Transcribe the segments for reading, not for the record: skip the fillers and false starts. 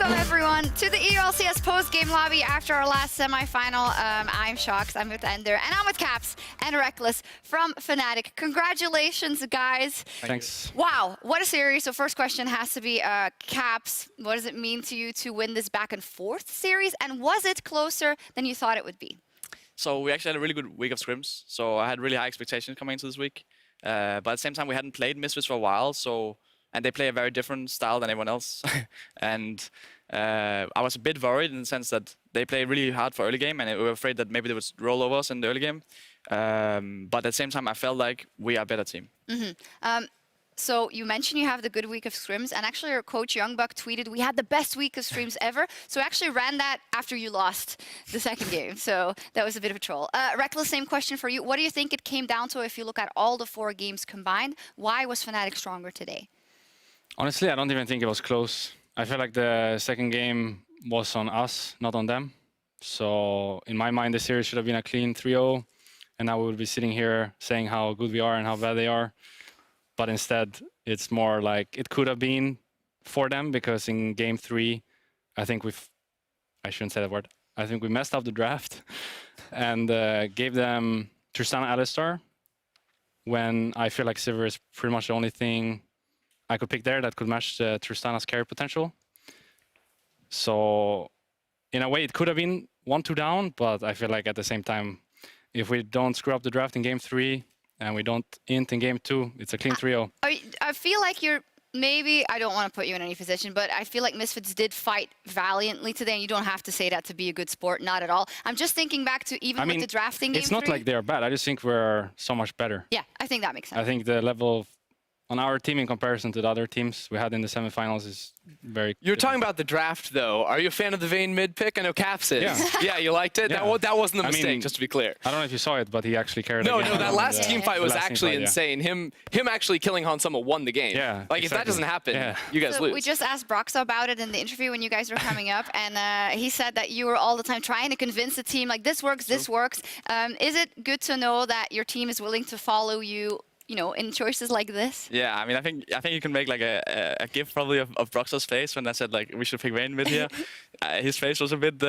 Welcome, everyone, to the LCS post-game lobby after our last semifinal. I'm Shox, I'm with Ender, and I'm with Caps and Reckless from Fnatic. Congratulations, guys. Thanks. Wow, what a series. So first question has to be, Caps, what does it mean to you to win this back and forth series? And was it closer than you thought it would be? So we actually had a really good week of scrims. So I had really high expectations coming into this week. But at the same time, we hadn't played Misfits for a while. And they play a very different style than everyone else. And I was a bit worried in the sense that they play really hard for early game, and we were afraid that maybe they would roll over us in the early game. But at the same time, I felt like we are a better team. So you mentioned you have the good week of scrims, and actually your coach Youngbuck tweeted, we had the best week of streams ever. So we actually ran that after you lost the second game. So that was a bit of a troll. Reckless, same question for you. What do you think it came down to if you look at all the 4 games combined? Why was Fnatic stronger today? Honestly, I don't even think it was close. I feel like the second game was on us, not on them. So in my mind, the series should have been a clean 3-0. And now we would be sitting here saying how good we are and how bad they are. But instead, it's more like it could have been for them, because in game 3, I think I shouldn't say that word. I think we messed up the draft and gave them Tristana Alistar, when I feel like Sivir is pretty much the only thing I could pick there that could match Tristana's carry potential. So in a way, it could have been 1-2 down, but I feel like at the same time, if we don't screw up the draft in game 3 and we don't int in game 2, it's a clean 3-0. I feel like you're maybe, I don't want to put you in any position, but I feel like Misfits did fight valiantly today, and you don't have to say that to be a good sport, not at all. I'm just thinking back to even with the drafting game it's not 3. like they're bad. I just think we're so much better. Yeah, I think that makes sense. I think the level on our team in comparison to the other teams we had in the semifinals is very You're talking about the draft, though. Are you a fan of the Vayne mid pick? I know Caps is. Yeah. Yeah, you liked it? Yeah. That wasn't the mistake, mean, just to be clear. I don't know if you saw it, but he actually carried No, again. that last team fight was actually yeah. insane. Him actually killing Han Solo won the game. Yeah, like, if that doesn't happen, you guys lose. We just asked Broxa about it in the interview when you guys were coming up, and he said that you were all the time trying to convince the team, like, this works, this works. Is it good to know that your team is willing to follow you, you know, in choices like this? Yeah, I mean, I think you can make like a gif probably of Broxa's face when I said like we should pick Vayne mid here. His face was a bit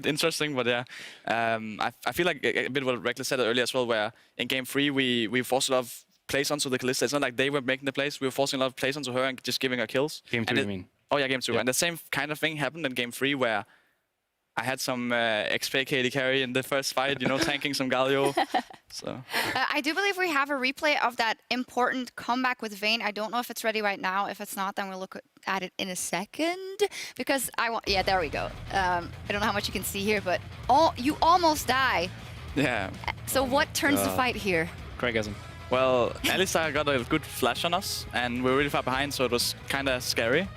interesting, but yeah, I feel like a bit what Reckless said earlier as well, where in game 3 we forced a lot of plays onto the Kalista. It's not like they were making the plays; we were forcing a lot of plays onto her and just giving her kills. Game 2, you mean? Oh yeah, game 2. Yeah. And the same kind of thing happened in game 3, where I had some XP KD carry in the first fight, you know, tanking some Galio. So I do believe we have a replay of that important comeback with Vayne. I don't know if it's ready right now. If it's not, then we'll look at it in a second. Because I want, yeah, there we go. I don't know how much you can see here, but you almost die. yeah. So what turns the fight here? Craigism. Well, Alistar got a good flash on us, and we were really far behind, so it was kind of scary.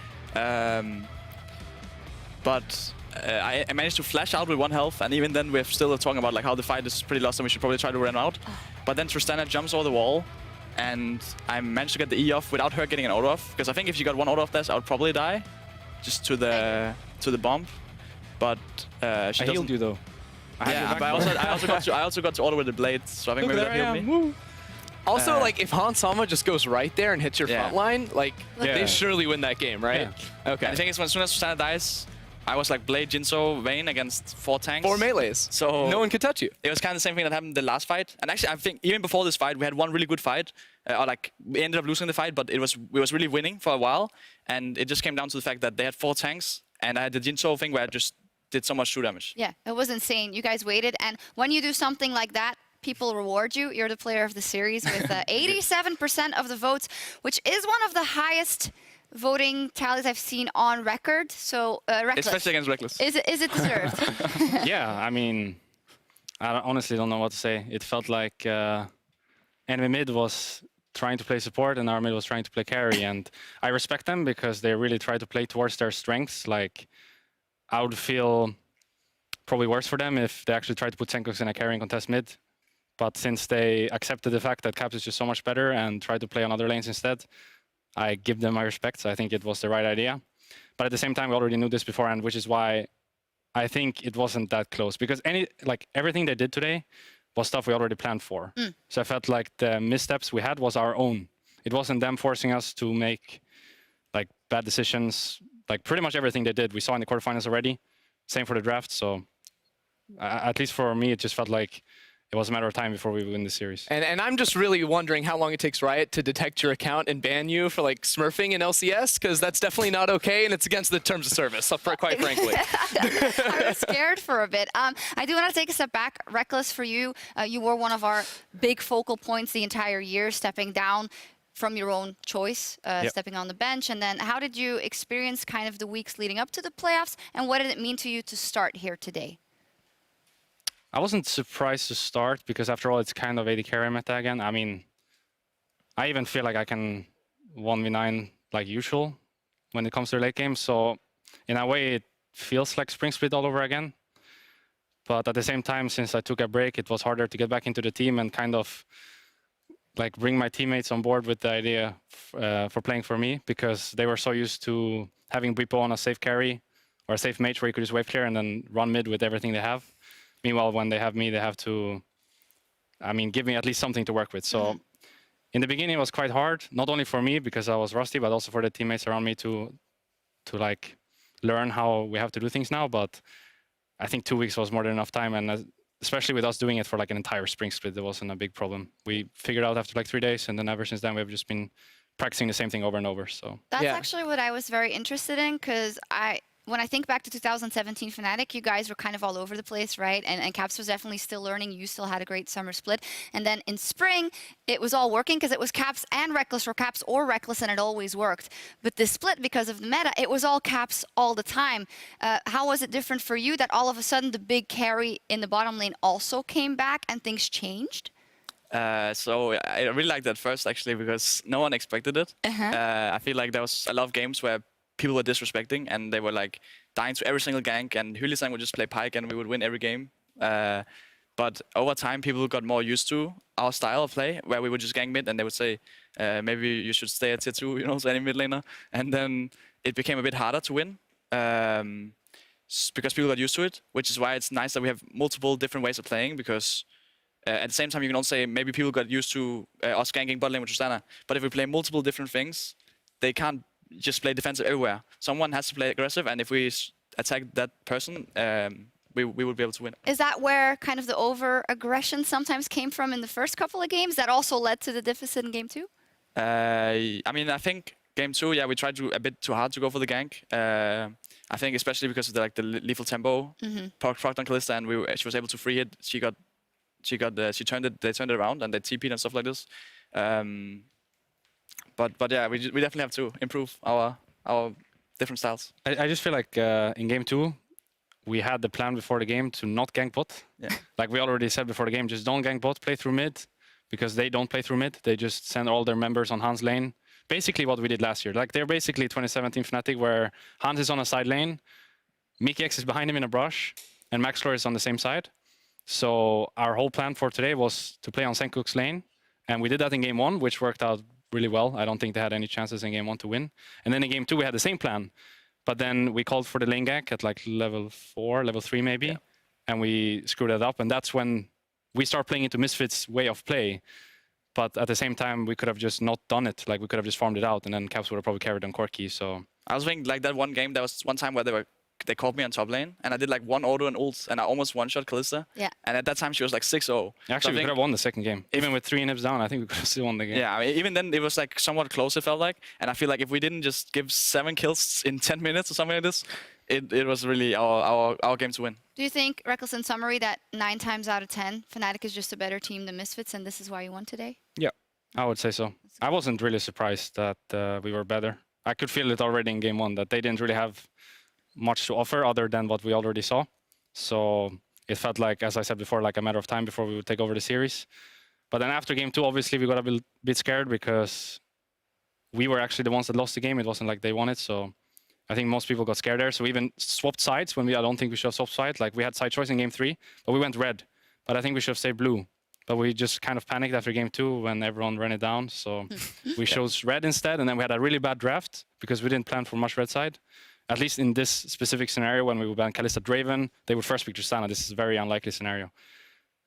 But I managed to flash out with 1 health, and even then we're still talking about like how the fight is pretty lost and we should probably try to run out. But then Tristana jumps over the wall, and I managed to get the E off without her getting an auto off. Because I think if she got 1 auto off dash, I would probably die, just to the bomb. But she healed you though. Yeah, but I also got to auto with the blade, so I think maybe that healed me. Also, like, if Han Sama just goes right there and hits your front line, like, they surely win that game, right? Yeah. Okay. And the thing is, as soon as Tristana dies, I was like Blade, Jinso, Vayne against 4 tanks. 4 melees. So no one could touch you. It was kind of the same thing that happened the last fight. And actually, I think even before this fight, we had 1 really good fight. Or like, we ended up losing the fight, but we was really winning for a while. And it just came down to the fact that they had 4 tanks, and I had the Jinso thing where I just did so much true damage. Yeah, it was insane. You guys waited, and when you do something like that, people reward you. You're the player of the series with 87% of the votes, which is one of the highest voting tallies I've seen on record. So, Reckless. Especially against Reckless. Is it deserved? Yeah, I mean, honestly don't know what to say. It felt like enemy mid was trying to play support and our mid was trying to play carry. And I respect them because they really try to play towards their strengths. Like, I would feel probably worse for them if they actually tried to put Senkox in a carrying contest mid. But since they accepted the fact that Caps is just so much better and tried to play on other lanes instead, I give them my respect. So I think it was the right idea. But at the same time, we already knew this beforehand, which is why I think it wasn't that close. Because everything they did today was stuff we already planned for. So I felt like the missteps we had was our own. It wasn't them forcing us to make like bad decisions like pretty much everything they did, we saw in the quarterfinals already. Same for the draft. So at least for me, it just felt like it was a matter of time before we win the series. And I'm just really wondering how long it takes Riot to detect your account and ban you for like smurfing in LCS, because that's definitely not okay, and it's against the terms of service, quite frankly. I was scared for a bit. I do want to take a step back. Reckless, for you, you were one of our big focal points the entire year, stepping down from your own choice, stepping on the bench. And then how did you experience kind of the weeks leading up to the playoffs, and what did it mean to you to start here today? I wasn't surprised to start because after all, it's kind of AD carry meta again. I mean, I even feel like I can 1v9 like usual when it comes to late game. So in a way, it feels like Spring Split all over again. But at the same time, since I took a break, it was harder to get back into the team and kind of like bring my teammates on board with the idea for playing for me, because they were so used to having Bwipo on a safe carry or a safe mage where you could just wave clear and then run mid with everything they have. Meanwhile, when they have me, they have to, I mean, give me at least something to work with. So in the beginning, it was quite hard, not only for me because I was rusty, but also for the teammates around me to like learn how we have to do things now. But I think 2 weeks was more than enough time. And especially with us doing it for like an entire spring split, it wasn't a big problem. We figured out after like 3 days, and then ever since then, we've just been practicing the same thing over and over. So that's actually what I was very interested in, because when I think back to 2017 Fnatic, you guys were kind of all over the place, right? And Caps was definitely still learning. You still had a great summer split. And then in spring, it was all working because it was Caps and Reckless, or Caps or Reckless, and it always worked. But this split, because of the meta, it was all Caps all the time. How was it different for you that all of a sudden the big carry in the bottom lane also came back and things changed? So I really liked that first, actually, because no one expected it. I feel like there was a lot of games where people were disrespecting, and they were like dying to every single gank, and Hylisang would just play Pyke and we would win every game. But over time, people got more used to our style of play, where we would just gank mid, and they would say, maybe you should stay at tier 2, you know, so any mid laner. And then it became a bit harder to win, because people got used to it, which is why it's nice that we have multiple different ways of playing, because at the same time, you can also say maybe people got used to us ganking bot lane with Tristana. But if we play multiple different things, they can't just play defensive everywhere. Someone has to play aggressive, and if we attack that person, we would be able to win. Is that where kind of the over-aggression sometimes came from in the first couple of games that also led to the deficit in game 2? I mean, I think game 2, yeah, we tried to a bit too hard to go for the gank. I think especially because of the lethal tempo, procced on Kalista, and she was able to free hit. They turned it around, and they TP'd and stuff like this. But yeah, we definitely have to improve our different styles. I just feel like in game 2, we had the plan before the game to not gank bot. Yeah. Like we already said before the game, just don't gank bot, play through mid, because they don't play through mid. They just send all their members on Hans' lane. Basically what we did last year. Like they're basically 2017 Fnatic, where Hans is on a side lane, Mikyx is behind him in a brush, and Maxlor is on the same side. So our whole plan for today was to play on Senkuk's lane, and we did that in game 1, which worked out really well. I don't think they had any chances in game 1 to win. And then in game 2, we had the same plan. But then we called for the lane gank at like level 4, level 3 maybe, and we screwed that up. And that's when we start playing into Misfits' way of play. But at the same time, we could have just not done it. Like we could have just farmed it out, and then Caps would have probably carried on Corki. So I was thinking like that one game, there was one time where they called me on top lane, and I did like one auto and ult, and I almost one-shot Kalista. Yeah. And at that time, she was like 6-0. Actually, we could have won the second game. Even with 3 inhibs down, I think we could have still won the game. Yeah, I mean, even then, it was like somewhat close, it felt like. And I feel like if we didn't just give 7 kills in 10 minutes or something like this, it was really our game to win. Do you think, Reckless, in summary, that 9 times out of 10, Fnatic is just a better team than Misfits, and this is why you won today? Yeah, I would say so. I wasn't really surprised that we were better. I could feel it already in game 1, that they didn't really have much to offer other than what we already saw. So it felt like, as I said before, like a matter of time before we would take over the series. But then after game 2, obviously, we got a bit scared because we were actually the ones that lost the game. It wasn't like they won it. So I think most people got scared there. So we even swapped sides when I don't think we should have swapped sides. Like we had side choice in game 3, but we went red. But I think we should have stayed blue. But we just kind of panicked after game 2 when everyone ran it down. So we chose red instead. And then we had a really bad draft because we didn't plan for much red side. At least in this specific scenario, when we would ban Kalista Draven, they would first pick Tristana. This is a very unlikely scenario.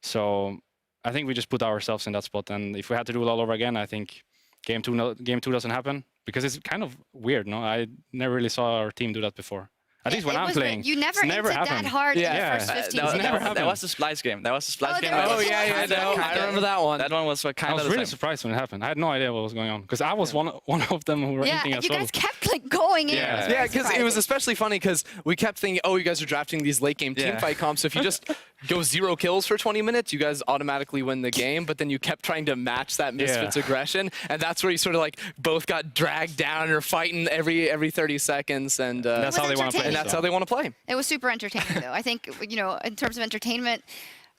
So I think we just put ourselves in that spot. And if we had to do it all over again, I think game two doesn't happen. because it's kind of weird. No, I never really saw our team do that before. At least when It I'm was playing, You never it's never hinted that happened. hard Yeah. in the Yeah. first 15 It's never seconds. happened. That was the Splice game. That was the Splice Oh, game. there that was was the Splice kinda- game. I remember that one. That one was I kind was of really surprised when it happened. I had no idea what was going on because I was one of them who were Yeah, hinting as you well. guys kept like going in. Yeah. It was Yeah, very because it was surprising. especially funny because we kept thinking, oh, you guys are drafting these late game team Yeah. fight comps. So if you just go 0 kills for 20 minutes, you guys automatically win the game. But then you kept trying to match that Misfits aggression, and that's where you sort of like both got dragged down and are fighting every 30 seconds, and That's how they want to play. and that's how they want to play. It was super entertaining, though. I think, in terms of entertainment,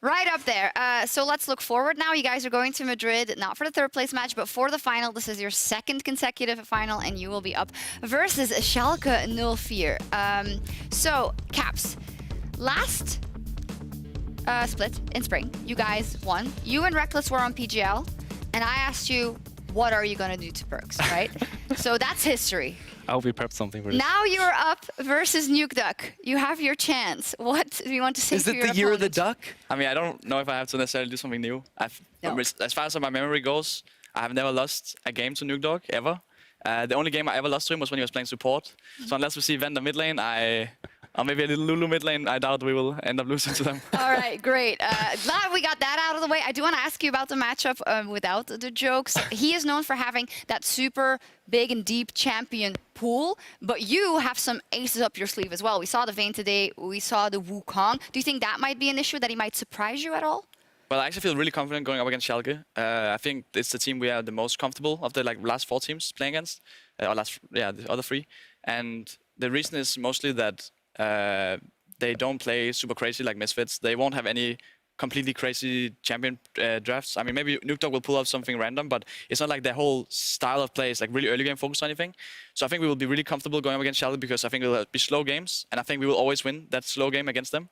right up there. So let's look forward now. You guys are going to Madrid, not for the third place match, but for the final. This is your second consecutive final, and you will be up versus Schalke 04. So, Caps, last split in spring, you guys won. You and Reckless were on PGL, and I asked you, what are you going to do to Perks, right? So that's history. I hope we prepped something for this. Now you're up versus Nuke Duck. You have your chance. What do you want to say Is to it your the year of the opponent? duck? I mean, I don't know if I have to necessarily do something new. No. As far as my memory goes, I have never lost a game to Nuke Dog ever. The only game I ever lost to him was when he was playing support. So unless we see Vendor mid lane, or maybe a little Lulu mid lane, I doubt we will end up losing to them. All right, great. Glad we got that out of the way. I do want to ask you about the matchup without the jokes. He is known for having that super big and deep champion pool, but you have some aces up your sleeve as well. We saw the Vayne today. We saw the Wukong. Do you think that might be an issue, that he might surprise you at all? Well, I actually feel really confident going up against Schalke. I think it's the team we are the most comfortable of the last 4 teams playing against, the other 3. And the reason is mostly that they don't play super crazy like Misfits. They won't have any completely crazy champion drafts. I mean, maybe Nuke Dog will pull off something random, but it's not like their whole style of play is like really early game focused or anything. So I think we will be really comfortable going up against Schalke because I think it will be slow games, and I think we will always win that slow game against them.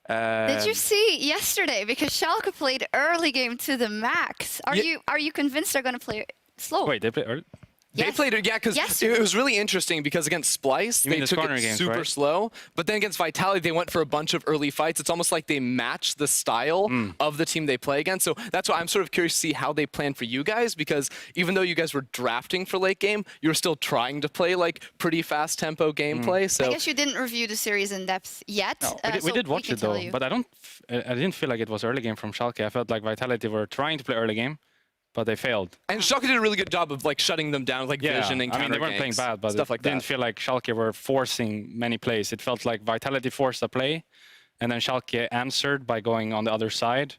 Did you see yesterday? Because Schalke played early game to the max. Are you convinced they're going to play slow? Wait, they play early? They Yes. played it, yeah, because Yesterday. it was really interesting because against Splice, You mean they the took corner it games, super right? slow. But then against Vitality, they went for a bunch of early fights. It's almost like they matched the style of the team they play against. So that's why I'm sort of curious to see how they plan for you guys, because even though you guys were drafting for late game, you were still trying to play like pretty fast tempo gameplay. So I guess you didn't review the series in depth yet. No, we so did watch can it though, tell you. but I didn't feel like it was early game from Schalke. I felt like Vitality were trying to play early game, but they failed. and Schalke did a really good job of like shutting them down, with, like vision and I mean, they counter weren't playing ganks, bad, but stuff it like didn't that. feel like Schalke were forcing many plays. It felt like Vitality forced a play, and then Schalke answered by going on the other side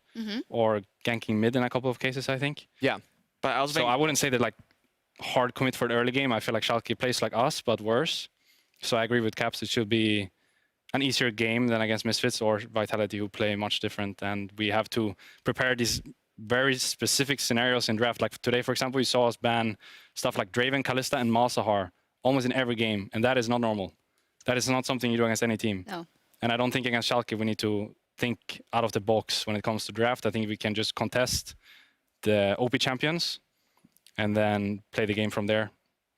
or ganking mid in a couple of cases, I think. Yeah. But I was So I wouldn't say that like hard commit for the early game. I feel like Schalke plays like us, but worse. So I agree with Caps. It should be an easier game than against Misfits or Vitality, who play much different. And we have to prepare these very specific scenarios in draft. Like today, for example, you saw us ban stuff like Draven, Kalista, and Malzahar almost in every game. And that is not normal. That is not something you do against any team. No. And I don't think against Schalke we need to think out of the box when it comes to draft. I think we can just contest the OP champions and then play the game from there.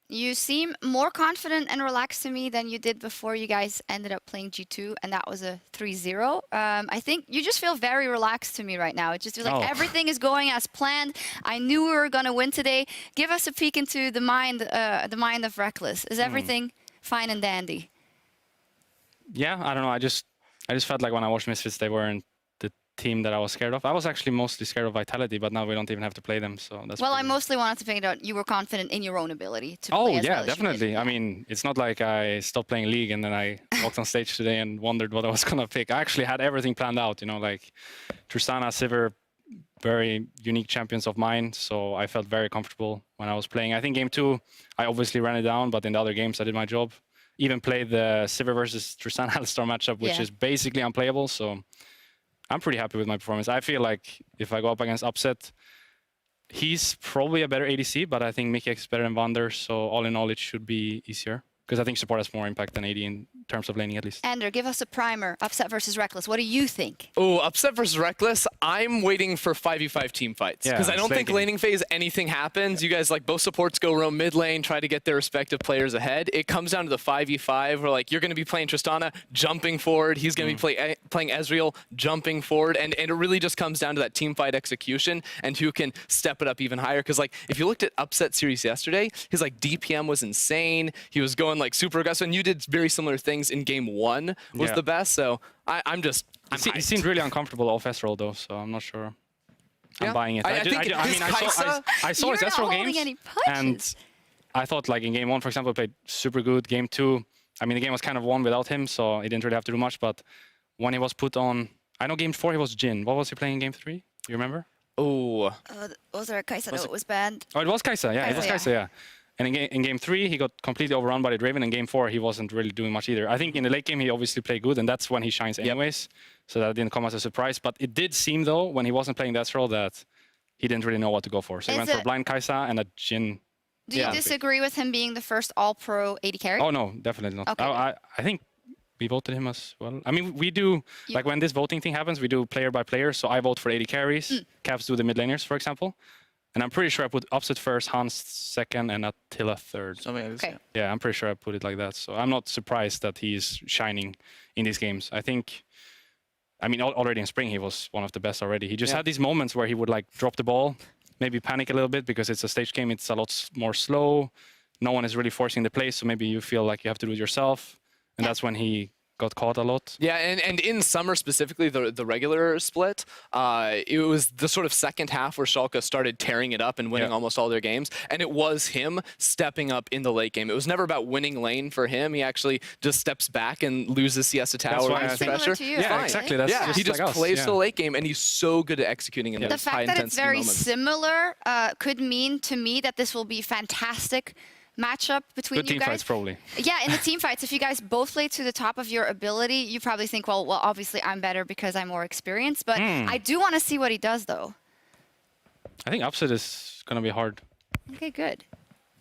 You seem more confident and relaxed to me than you did before you guys ended up playing G2, and that was a 3-0. I think you just feel very relaxed to me right now. It just feels like everything is going as planned. I knew we were going to win today. Give us a peek into the mind of Reckless. Is everything fine and dandy? Yeah, I don't know. I just felt like when I watched Misfits, they weren't the team that I was scared of. I was actually mostly scared of Vitality, but now we don't even have to play them. So that's Well, I pretty- mostly wanted to find out you were confident in your own ability to Oh play as yeah, well as you did. definitely. I mean, it's not like I stopped playing League and then I walked on stage today and wondered what I was gonna pick. I actually had everything planned out. You know, like Tristana, Sivir, very unique champions of mine. So I felt very comfortable when I was playing. I think game 2, I obviously ran it down, but in the other games, I did my job. Even played the Sivir versus Tristana Alistar matchup, which is basically unplayable. So I'm pretty happy with my performance. I feel like if I go up against Upset, he's probably a better ADC, but I think Mickey X is better than Wander. So all in all, it should be easier. Because I think support has more impact than AD in terms of laning at least. Ender, give us a primer. Upset versus Reckless. What do you think? Oh, Upset versus Reckless. I'm waiting for 5v5 team fights. Yeah, Because I don't think slaking. laning phase anything happens. You guys, like, both supports go roam mid lane, try to get their respective players ahead. It comes down to the 5v5 where, like, you're going to be playing Tristana, jumping forward. He's going to be playing Ezreal, jumping forward. And it really just comes down to that team fight execution and who can step it up even higher. Because, like, if you looked at Upset series yesterday, his, like, DPM was insane. He was going, like, super aggressive. And you did very similar things in game 1 was Yeah. the best. So I'm He hyped. seemed really uncomfortable off Ezreal though, so I'm not sure. Yeah. I'm buying it. I think I his mean, I saw You're his not Ezreal holding games, any punches. and I thought like in game 1, for example, he played super good. Game 2, I mean, the game was kind of won without him, so he didn't really have to do much. But when he was put on, I know game 4 he was Jhin. What was he playing in game 3? You remember? Oh, Was there a Kaisa that was banned? Oh, it was Kaisa. Yeah, it was Kaisa, Kaisa. Yeah. And in game 3, he got completely overrun by the Draven. In game 4, he wasn't really doing much either. I think in the late game, he obviously played good, and that's when he shines anyways. So that didn't come as a surprise. But it did seem, though, when he wasn't playing that role, that he didn't really know what to go for. So he Is went for it- blind Kaisa and a Jhin. Do you Yeah. disagree with him being the first all-pro AD carry? Oh, no, definitely not. Okay. I think we voted him as well. I mean, we do, like when this voting thing happens, we do player by player. So I vote for 80 carries. Caps do the mid laners, for example. And I'm pretty sure I put Upset first, Hans second, and Attila third. Something like this. Okay. Yeah, I'm pretty sure I put it like that. So I'm not surprised that he's shining in these games. I think, I mean, already in spring, he was one of the best already. He just had these moments where he would like drop the ball, maybe panic a little bit because it's a stage game. It's a lot more slow. No one is really forcing the play. So maybe you feel like you have to do it yourself. And that's when he got caught a lot. yeah, and in summer specifically, the regular split, it was the sort of second half where Schalke started tearing it up and winning almost all their games, and it was him stepping up in the late game. It was never about winning lane for him. He actually just steps back and loses Siesta Tower why I against think- pressure. Similar to you, Yeah, Fine. exactly. That's Yeah, just he just like us. plays Yeah. to the late game, and he's so good at executing in The those high fact that it's intensity very moments. similar could mean to me that this will be fantastic matchup between Good you team guys. fights, probably. Yeah, in the team fights, if you guys both play to the top of your ability, you probably think, well, obviously I'm better because I'm more experienced. But I do want to see what he does, though. I think Upset is going to be hard. Okay, good.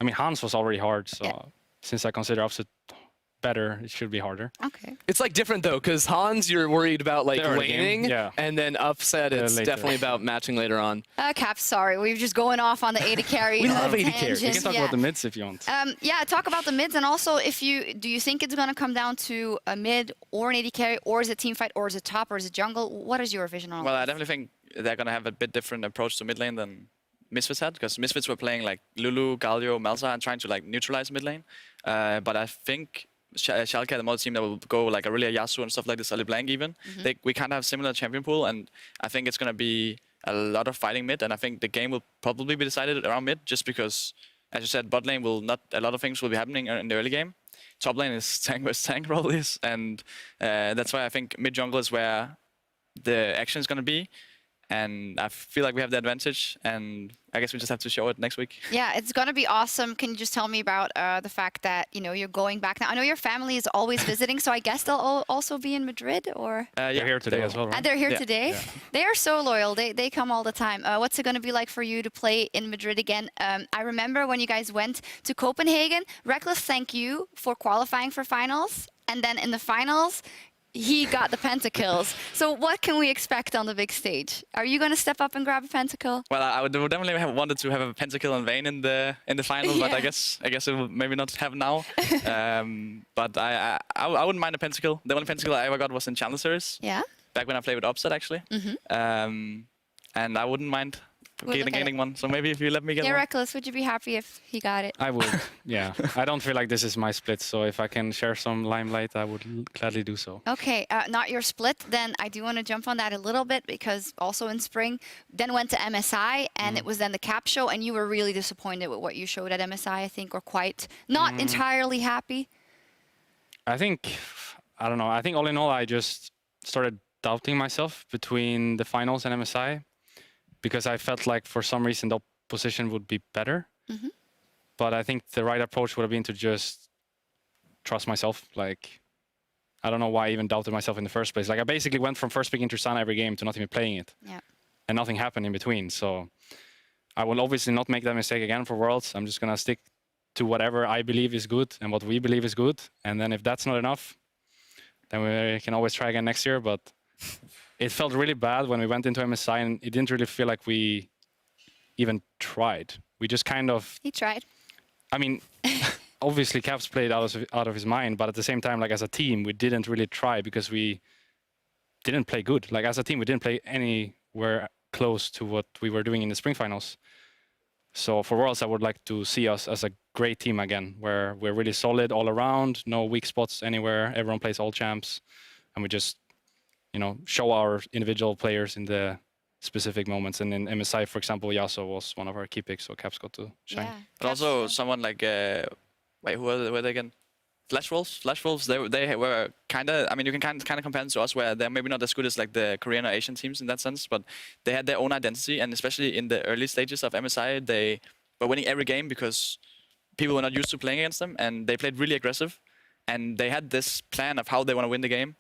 I mean, Hans was already hard. So Yeah. since I consider Upset better, it should be harder. Okay. It's like different though, because Hans, you're worried about like The early game, laning, yeah. and then Upset, it's later. definitely about matching later on. Cap, sorry. We're just going off on the AD carry. We love AD carry. We tangent, can talk about the mids if you want. Yeah, talk about the mids, and also do you think it's gonna come down to a mid or an AD carry, or is it team fight, or is it top, or is it jungle? What is your vision on? Well, all I this? definitely think they're gonna have a bit different approach to mid lane than Misfits had, because Misfits were playing like Lulu, Galio, Malzahar, and trying to like neutralize mid lane. But I think Schalke, the mod team that will go like Aurelia, Yasuo, and stuff like this, Ali Blank even. We kind of have similar champion pool, and I think it's gonna be a lot of fighting mid, and I think the game will probably be decided around mid, just because, as you said, bot lane will not. A lot of things will be happening in the early game. Top lane is tank versus tank probably is, and that's why I think mid jungle is where the action is gonna be. And I feel like we have the advantage, and I guess we just have to show it next week. Yeah, it's gonna be awesome. Can you just tell me about the fact that you're going back now? I know your family is always visiting, so I guess they'll also be in Madrid, or They're here today as well, right? and they're here Yeah. today. Yeah. They are so loyal. They come all the time. What's it gonna be like for you to play in Madrid again? I remember when you guys went to Copenhagen. Reckless, thank you for qualifying for finals, and then in the finals, he got the pentakills. So what can we expect on the big stage? Are you gonna step up and grab a pentakill? Well, I would definitely have wanted to have a pentakill in Vayne in the final, but Yeah. I guess it will maybe not happen now. But I wouldn't mind a pentakill. The only pentakill I ever got was in Challenger Series, Yeah. back when I played with Upset actually. And I wouldn't mind We'll look at getting one. So maybe if you let me get Yeah, one. Reckless, would you be happy if he got it? I would, yeah. I don't feel like this is my split, so if I can share some limelight, I would gladly do so. Okay, not your split. Then I do want to jump on that a little bit, because also in spring, then went to MSI, and it was then the cap show, and you were really disappointed with what you showed at MSI, I think, or quite not entirely happy. I think, I don't know, I think all in all, I just started doubting myself between the finals and MSI, because I felt like for some reason the opposition would be better. But I think the right approach would have been to just trust myself. Like, I don't know why I even doubted myself in the first place. Like, I basically went from first picking Tristana every game to not even playing it. Yeah. And nothing happened in between. So I will obviously not make that mistake again for Worlds. I'm just going to stick to whatever I believe is good and what we believe is good. And then if that's not enough, then we can always try again next year. But it felt really bad when we went into MSI, and it didn't really feel like we even tried. We just kind of. He tried. I mean, obviously Caps played out of his mind, but at the same time, like as a team, we didn't really try because we didn't play good. Like as a team, we didn't play anywhere close to what we were doing in the spring finals. So for Worlds, I would like to see us as a great team again, where we're really solid all around, no weak spots anywhere. Everyone plays all champs, and we just, show our individual players in the specific moments. And in MSI, for example, Yasuo was one of our key picks, so Caps got to shine. Yeah. But also someone like wait, who were they again? Flash Wolves. They were kind of. I mean, you can kind of compare them to us, where they're maybe not as good as like the Korean or Asian teams in that sense, but they had their own identity, and especially in the early stages of MSI, they were winning every game because people were not used to playing against them, and they played really aggressive, and they had this plan of how they want to win the game,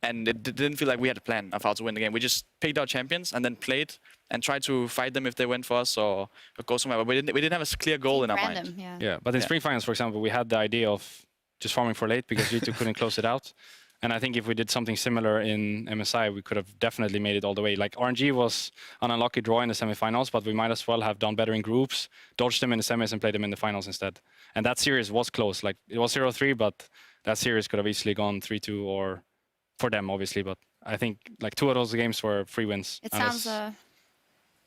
and it didn't feel like we had a plan of how to win the game. We just picked our champions and then played and tried to fight them if they went for us or go somewhere. But we didn't have a clear goal in our mind. Yeah. Yeah, but in spring finals, for example, we had the idea of just farming for late because G2 couldn't close it out. And I think if we did something similar in MSI, we could have definitely made it all the way. Like RNG was an unlucky draw in the semifinals, but we might as well have done better in groups, dodged them in the semis and played them in the finals instead. And that series was close. Like it was 0-3, but that series could have easily gone 3-2 or for them, obviously. But I think like 2 of those games were free wins. It sounds.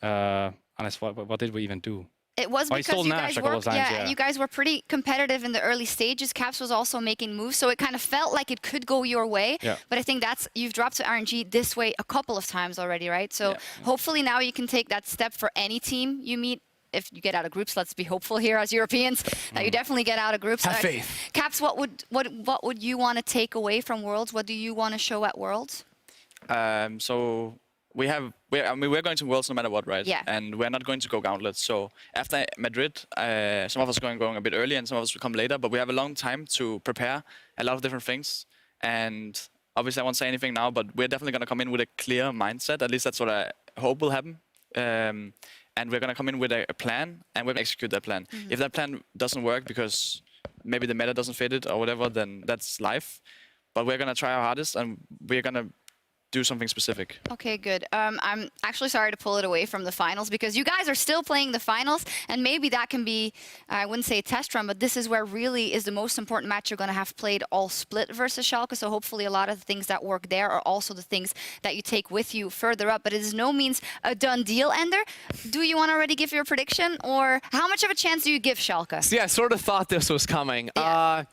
Unless what did we even do? It was because you guys were, yeah, you guys were pretty competitive in the early stages. Caps was also making moves, so it kind of felt like it could go your way. Yeah. But I think you've dropped to RNG this way a couple of times already, right? So hopefully now you can take that step for any team you meet. If you get out of groups, let's be hopeful here as Europeans that you definitely get out of groups. Have faith. Caps, what would you want to take away from Worlds? What do you want to show at Worlds? So we're going to Worlds no matter what, right? Yeah. And we're not going to go Gauntlet. So after Madrid, some of us are going a bit early and some of us will come later, but we have a long time to prepare a lot of different things. And obviously I won't say anything now, but we're definitely going to come in with a clear mindset. At least that's what I hope will happen. And we're going to come in with a plan and we're going to execute that plan. Mm-hmm. If that plan doesn't work because maybe the meta doesn't fit it or whatever, then that's life. But we're going to try our hardest and we're going to do something specific. Okay, good. I'm actually sorry to pull it away from the finals because you guys are still playing the finals, and maybe that can be, I wouldn't say a test run, but this is where really is the most important match you're going to have played all split versus Schalke. So hopefully a lot of the things that work there are also the things that you take with you further up. But it is no means a done deal, Ender. Do you want to already give your prediction, or how much of a chance do you give Schalke? So yeah, I sort of thought this was coming. Yeah.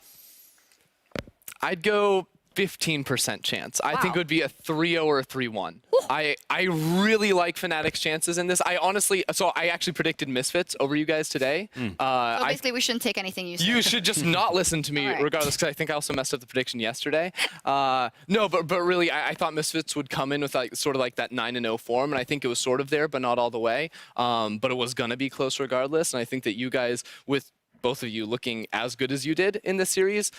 I'd go 15% chance. I think it would be a 3-0 or a 3-1. I really like Fnatic's chances in this. I actually predicted Misfits over you guys today. So basically, we shouldn't take anything you say. You should just not listen to me, All right. regardless, because I think I also messed up the prediction yesterday. No, but really, I thought Misfits would come in with sort of like that 9-0 form, and I think it was sort of there, but not all the way. But it was going to be close regardless, and I think that you guys, with both of you looking as good as you did in this series,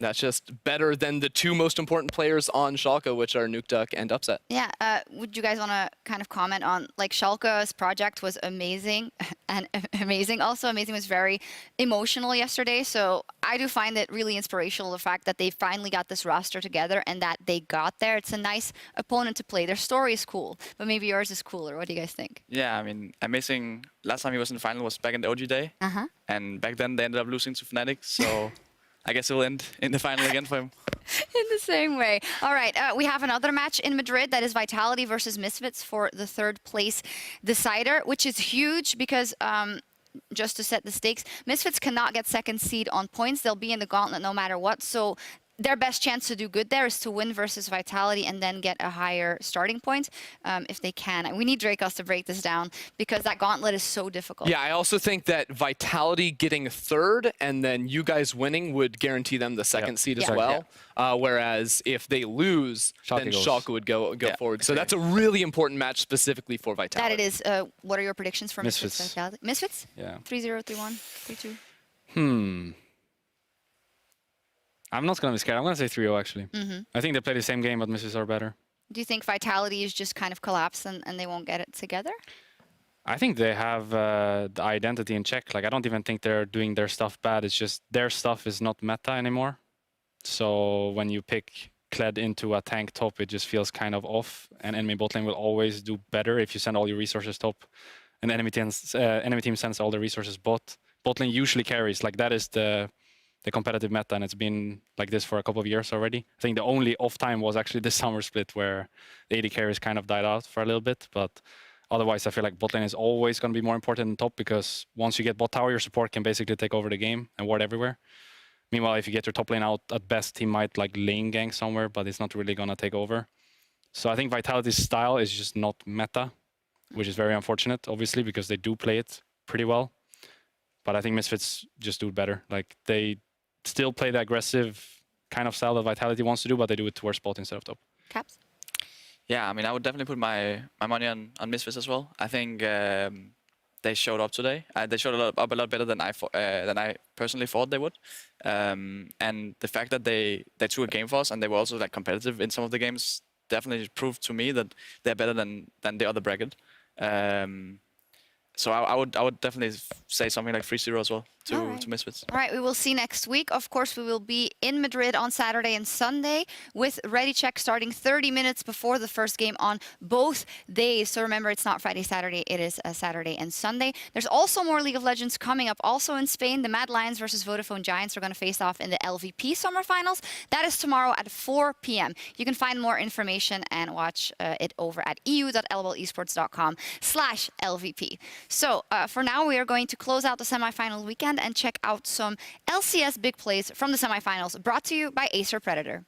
that's just better than the two most important players on Schalke, which are Nukeduck and Upset. Yeah, would you guys want to kind of comment on, like, Schalke's project was amazing, and amazing. Also, Amazing was very emotional yesterday, so I do find it really inspirational, the fact that they finally got this roster together and that they got there. It's a nice opponent to play. Their story is cool, but maybe yours is cooler. What do you guys think? Yeah, I mean, Amazing, last time he was in the final was back in the OG day. And back then they ended up losing to Fnatic, so I guess it will end in the final again for him. In the same way. All right, we have another match in Madrid that is Vitality versus Misfits for the third place decider, which is huge because just to set the stakes, Misfits cannot get second seed on points. They'll be in the gauntlet no matter what. So their best chance to do good there is to win versus Vitality and then get a higher starting point if they can. And we need Dracos to break this down because that gauntlet is so difficult. Yeah, I also think that Vitality getting third and then you guys winning would guarantee them the second seed as well. Whereas if they lose, then Schalke would go forward. So that's a really important match specifically for Vitality. That it is. What are your predictions for Misfits? Vitality? Misfits? Yeah. 3-0, 3-1, 3-2? I'm not going to be scared. I'm going to say 3-0, actually. I think they play the same game, but Misfits are better. Do you think Vitality is just kind of collapsed and they won't get it together? I think they have the identity in check. Like, I don't even think they're doing their stuff bad. It's just their stuff is not meta anymore. So when you pick Kled into a tank top, it just feels kind of off. And enemy bot lane will always do better if you send all your resources top, and enemy team sends all the resources bot. Bot lane usually carries. Like that is the competitive meta, and it's been like this for a couple of years already. I think the only off time was actually the summer split where the AD carries kind of died out for a little bit, but otherwise I feel like bot lane is always going to be more important than top, because once you get bot tower, your support can basically take over the game and ward everywhere. Meanwhile, if you get your top lane out, at best he might like lane gank somewhere, but it's not really going to take over. So I think Vitality's style is just not meta, which is very unfortunate, obviously, because they do play it pretty well. But I think Misfits just do it better. Like they still play the aggressive kind of style that Vitality wants to do, but they do it towards bot instead of top. Caps? Yeah, I mean, I would definitely put my money on Misfits as well. I think they showed up today. They showed up a lot better than I personally thought they would. And the fact that they took a game for us, and they were also like competitive in some of the games, definitely proved to me that they're better than the other bracket. So I would definitely say something like 3-0 as well to Misfits. All right, we will see next week. Of course, we will be in Madrid on Saturday and Sunday with Ready Check starting 30 minutes before the first game on both days. So remember, it's not Friday, Saturday. It is Saturday and Sunday. There's also more League of Legends coming up. Also in Spain, the Mad Lions versus Vodafone Giants are going to face off in the LVP Semifinals. That is tomorrow at 4 p.m. You can find more information and watch it over at eu.lbolesports.com/LVP. So for now, we are going to close out the semifinal weekend and check out some LCS big plays from the semifinals, brought to you by Acer Predator.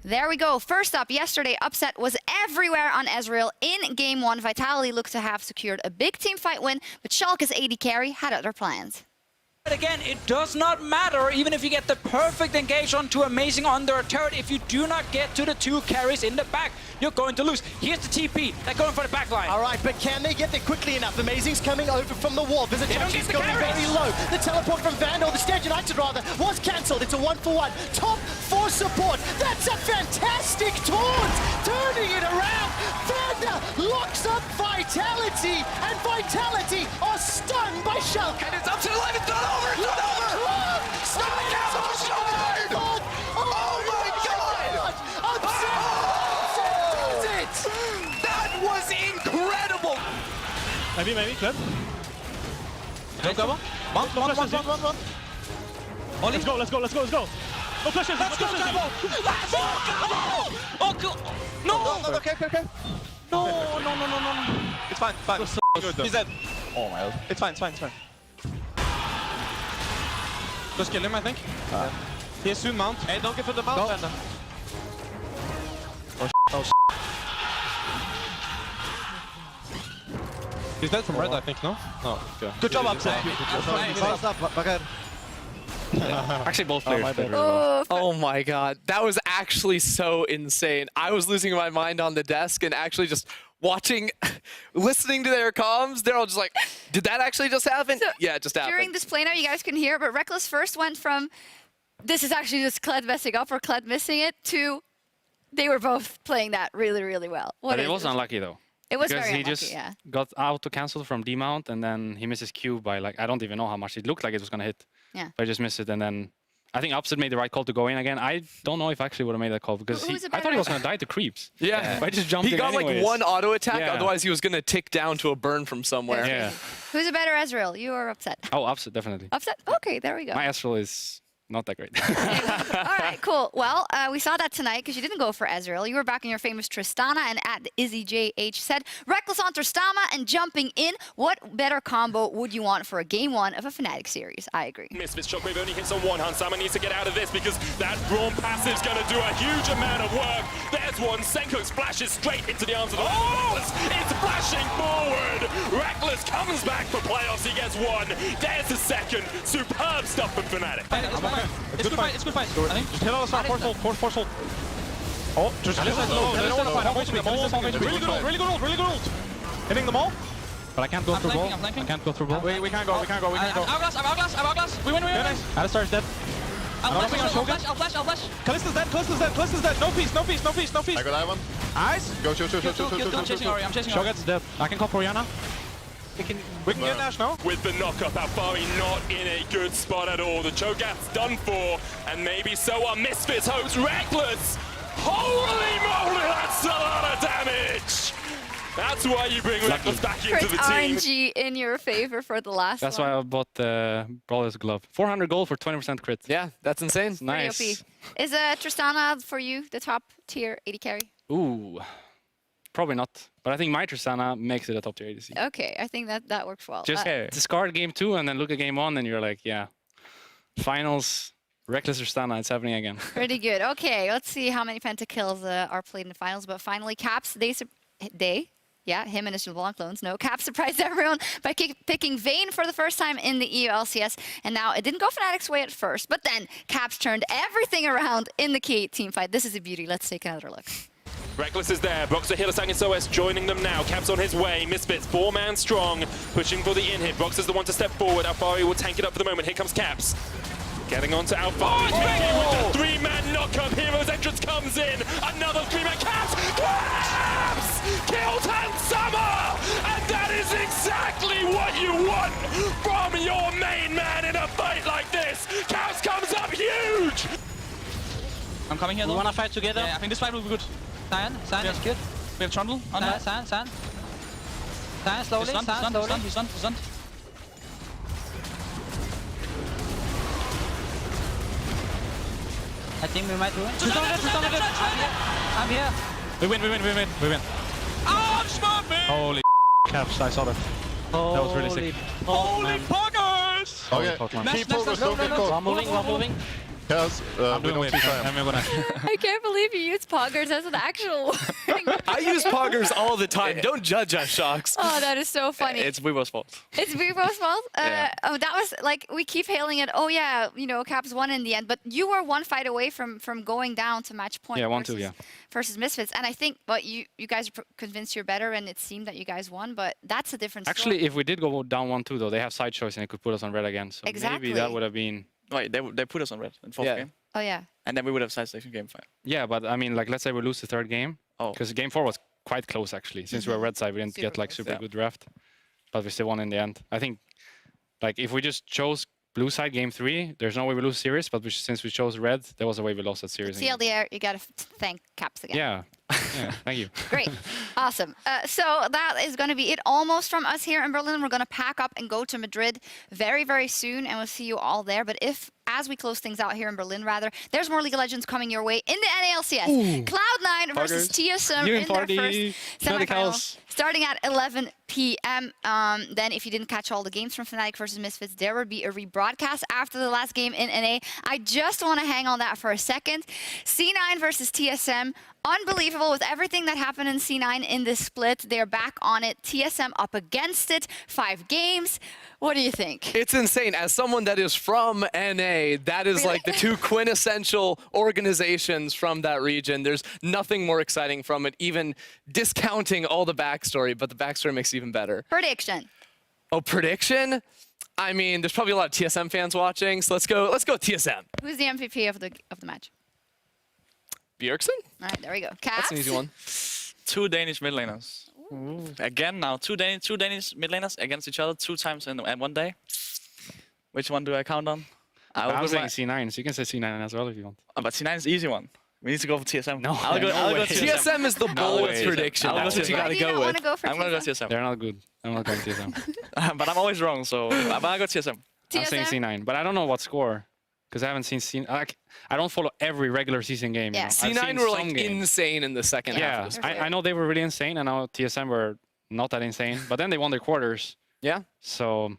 There we go. First up, yesterday, upset was everywhere on Ezreal. In Game 1, Vitality looked to have secured a big team fight win, but Schalke's AD carry had other plans. But again, it does not matter, even if you get the perfect engage onto Amazing under a turret. If you do not get to the 2 carries in the back, you're going to lose. Here's the TP. They're going for the back line. All right, but can they get there quickly enough? Amazing's coming over from the wall. Visitation's going very low. The teleport from Vandal, the Stage United rather, was cancelled. It's a 1-for-1. Top 4 support. That's a fantastic taunt. Turning it around. Vandal locks up Vitality, and Vitality are stunned by Schalke. And it's up to the line. It's not over. It's not over. Oh my God! That was incredible. Maybe, Kled. Don't go on. One. Let's go. No flashes. Let's go, Gabo. Oh, God. No. Okay. No. It's fine. He's dead. Oh my God. It's fine. Just kill him, I think. He has soon mount. Hey, don't get for the mount, Brenda. Oh, He's dead from red, I think, no? No. Okay. Good job, Upset. Actually, both players played really well. Oh, Oh my God, that was actually so insane. I was losing my mind on the desk and actually just watching, listening to their comms. They're all just like, did that actually just happen? So, yeah, it just happened. during this play now, you guys can hear, but Reckless first went from, this is actually just Kled messing up or Kled missing it, to they were both playing that really, really well. But it was unlucky though. It was because very he unlucky, just yeah. got auto-cancelled from D-mount, and then he missed his Q by like, I don't even know how much. It looked like it was going to hit. Yeah. But he just missed it, and then I think Upset made the right call to go in again. I don't know if I actually would have made that call, because I thought he was going to die to creeps. Yeah. But I just jumped He in got anyways. like one auto attack, Yeah. otherwise he was going to tick down to a burn from somewhere. Yeah. Who's a better Ezreal, you or Upset? Oh, Upset, definitely. Upset? Okay, there we go. My Ezreal is not that great. All right, cool. Well, we saw that tonight because you didn't go for Ezreal. You were back in your famous Tristana, and at IzzyJH said, Reckless on Tristana and jumping in. What better combo would you want for a Game 1 of a Fnatic series? I agree. Misfits Shockwave only hits on one hand. Sama needs to get out of this because that Brawn passive's going to do a huge amount of work. There's one. Senko splashes straight into the arms of the Reckless. It's flashing forward. Reckless comes back for playoffs. He gets one. There's the second. Superb stuff from Fnatic. It's good fight. I think. Just hit all the stuff. Force ult. Oh, just Really good ult. hitting them all. But I can't go through ball. I'm flanking. I can't go through ball. We can't go. I'm Hourglass. We win. Alistar's dead. I'll flash. Kalista's dead. No piece. I got Ivan. Nice. Go. I'm chasing Ori. Shogun's dead. I can call for Orianna. We can get Nash now. With the knockup, Alfari not in a good spot at all. The Cho'Gath's done for, and maybe so are Misfits' hopes. Reckless! Holy moly, that's a lot of damage! That's why you bring Reckless back into Crit the team. RNG in your favor for the last That's one. why I bought the Brawler's Glove. 400 gold for 20% crit. Yeah, that's insane. It's Pretty nice. OP. Is Tristana for you the top tier AD carry? Ooh, probably not. But I think my Tristana makes it a top tier ADC. Okay, I think that works well. Just discard game 2 and then look at game 1 and you're like, yeah. Finals, Reckless Tristana, it's happening again. Pretty good. Okay, let's see how many pentakills are played in the finals. But finally, Caps, him and his LeBlanc clones. No, Cap surprised everyone by picking Vayne for the first time in the EU LCS. And now it didn't go Fnatic's way at first, but then Caps turned everything around in the K8 team fight. This is a beauty. Let's take another look. Reckless is there. Boxer, Hillisang, and SOS joining them now. Caps on his way. Misfits, 4-man strong, pushing for the in-hit. Boxer's the one to step forward. Alfari will tank it up for the moment. Here comes Caps. Getting on to Alfari. With the 3-man knockup. Hero's entrance comes in. Another 3-man. Caps! Caps! Killed Hansama! And that is exactly what you want from your main man in a fight like this. Caps comes up huge! I'm coming here. We wanna fight together. Yeah, I think this fight will be good. Cyan is good. We have Trundle on that. Cyan slowly. He's stunned, Cyan he's slowly. stunned, he's stunned, he's stunned. I think we might do it. She's on it. I'm here. We win. Oh, smart man! Holy Caps, I saw that. That was really sick. Holy poggers! Okay, Pokemon. keep focused, don't get caught. We're moving. Yes, I'm we doing don't wait. see time. I'm gonna. I can't believe you used Poggers as an actual word. I use poggers all the time. Don't judge us, Shocks. Oh, that is so funny. It's Weaver's fault. It's Vivo's fault? Yeah. Oh, that was like, we keep hailing it. Oh, yeah, Caps won in the end. But you were one fight away from going down to match point. Yeah, 1-2, yeah. Versus Misfits. And I think, you guys are convinced you're better, and it seemed that you guys won. But that's a different story. Actually, if we did go down 1-2, though, they have side choice and it could put us on red again. So Exactly. maybe that would have been. Wait, they put us on red in 4th game. Oh, yeah. And then we would have side station game 5. Yeah, but I mean, like, let's say we lose the 3rd game. Oh. Because game 4 was quite close, actually. Since we were red side, we didn't get like close. super Yeah. good draft. But we still won in the end. I think, like, if we just chose blue side game 3, there's no way we lose series. But since we chose red, there was a way we lost that series. in game CLDR, you got to thank Caps again. Yeah. Yeah, thank you. Great. Awesome. So that is going to be it almost from us here in Berlin. We're going to pack up and go to Madrid very, very soon, and we'll see you all there. But as we close things out here in Berlin, there's more League of Legends coming your way in the NALCS. Cloud9 versus TSM in their first semifinals, starting at 11 p.m. Then, if you didn't catch all the games from Fnatic versus Misfits, there will be a rebroadcast after the last game in NA. I just want to hang on that for a second. C9 versus TSM. Unbelievable with everything that happened in C9 in this split. They're back on it. TSM up against it. 5 games. What do you think? It's insane. As someone that is from NA, that is like the 2 quintessential organizations from that region. There's nothing more exciting from it, even discounting all the backstory, but the backstory makes it even better. Prediction. Oh, prediction? I mean, there's probably a lot of TSM fans watching, so let's go with TSM. Who's the MVP of the match? Bjergsen? All right, there we go. Caps. That's an easy one. 2 Danish mid laners. Again now, two Danish mid laners against each other 2 times in one day. Which one do I count on? I'm saying C9, so you can say C9 as well if you want. But C9 is the easy one. We need to go for TSM. No, I'll go way. TSM. TSM is the boldest way. prediction. I'll That's go what you TSM. got Why to do you go not with. want to go for I'm going to go TSM? TSM. They're not good. I'm not going TSM. But I'm always wrong, so but I'll go TSM. I'm saying C9, but I don't know what score. Because I haven't seen C9. I don't follow every regular season game. Yeah. You know? I've C9 seen were some like games. insane in the second half Yeah, of the split. I know they were really insane, and now TSM were not that insane. But then they won their quarters. Yeah. So,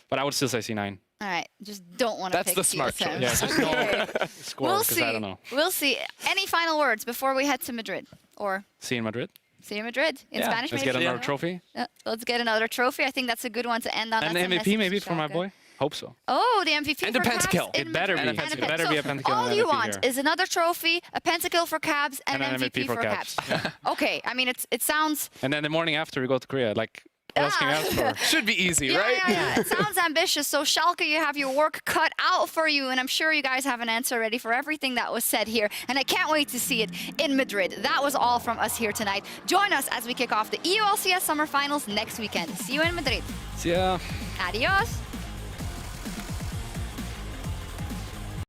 but I would still say C9. All right, just don't want to That's pick the smart TSM. choice. Yeah, just no score, We'll because see. I don't know. We'll see. Any final words before we head to Madrid? Or See you in Madrid. see you in Madrid? In Yeah, Spanish, Let's maybe? get another trophy. Let's get another trophy. I think that's a good one to end on. And That's the a MVP message maybe to for my Schalke. boy. Hope so. Oh, the MVP And for a Cavs pentakill. in It better be. Madrid. It better be a So pentakill all and an you MVP want here. is another trophy, a pentakill for Cavs, and And an an MVP for Cavs. Okay, I mean, it sounds... And then the morning after we go to Korea, like What else can you ask for? Should be easy, Yeah, right? yeah. It sounds ambitious. So Schalke, you have your work cut out for you, and I'm sure you guys have an answer ready for everything that was said here. And I can't wait to see it in Madrid. That was all from us here tonight. Join us as we kick off the EU LCS Summer Finals next weekend. See you in Madrid. See ya. Adios.